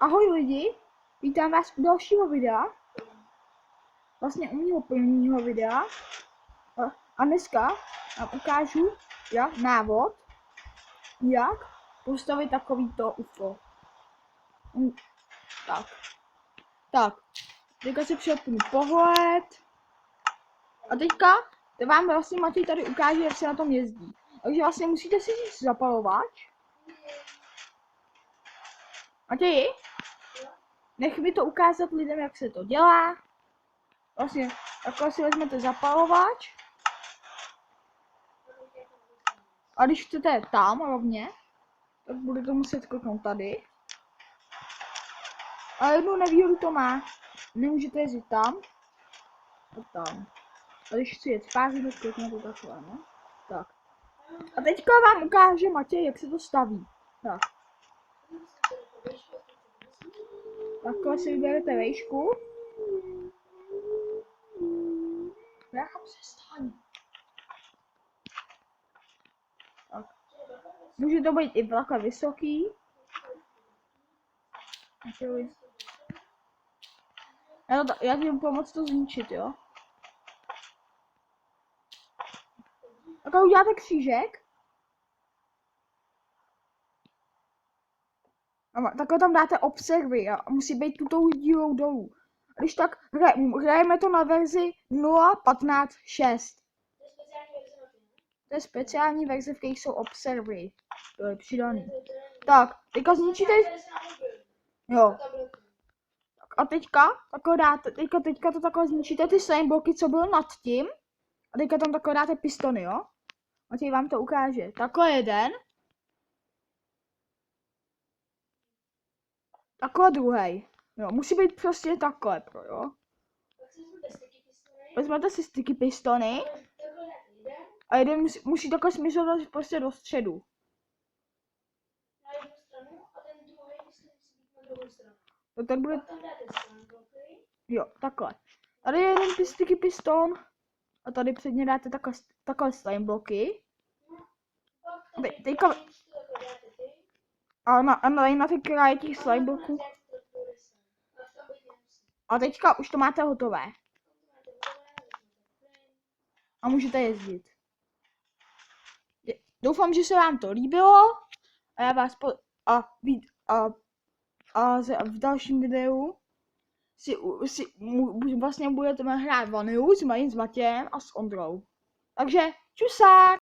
Ahoj lidi, vítám vás u dalšího videa, vlastně u mého prvního videa. A dneska vám ukážu návod, jak postavit takovýto UFO. Tak, teďka si přepnu pohled a teďka vám vlastně Matěj tady ukáže, jak se na tom jezdí. Takže vlastně musíte si říct zapalovač. Matěj, nech mi to ukázat lidem, jak se to dělá. Vlastně takhle si vezmete zapalovač. A když chcete tam rovně, tak budete muset kliknout tady. A jednu nevýhodu to má. Nemůžete jezdit tam a tam. A když chci jet zpátky, tak kliknete takhle, no. Tak. A teďka vám ukáže Matěj, jak se to staví. Tak. Takhle si vyberete vejšku. Brácha, přestaň. Tak. Může to být i takhle vysoký. Já tím pomoct to zničit, jo. Takhle uděláte křížek. A takhle tam dáte observy a musí být tuto dílou dolů. A když tak hrajeme to na verzi 0.15.6. To je speciální verze, v kterých jsou observy. To je přidaný. Tak, teďka zničíte. Jo. A teďka takhle dáte, teďka to takhle zničíte ty slime bloky, co bylo nad tím. A teďka tam takhle dáte pistony, jo. A teď vám to ukáže. Takhle jeden. Takhle druhý. Jo, musí být prostě takhle, jo. Vezmete si sticky pistony. A jeden musí takhle směřovat prostě do středu. To tak bude. Jo, takhle. Tady je jeden sticky piston. A tady předně dáte takhle slime bloky. Teďka. A na ty kraje těch slime bloků. A teďka už to máte hotové. A můžete jezdit. Doufám, že se vám to líbilo. A já vás v dalším videu si vlastně budete hrát Vanilu s Matějem a s Ondrou. Takže čusák!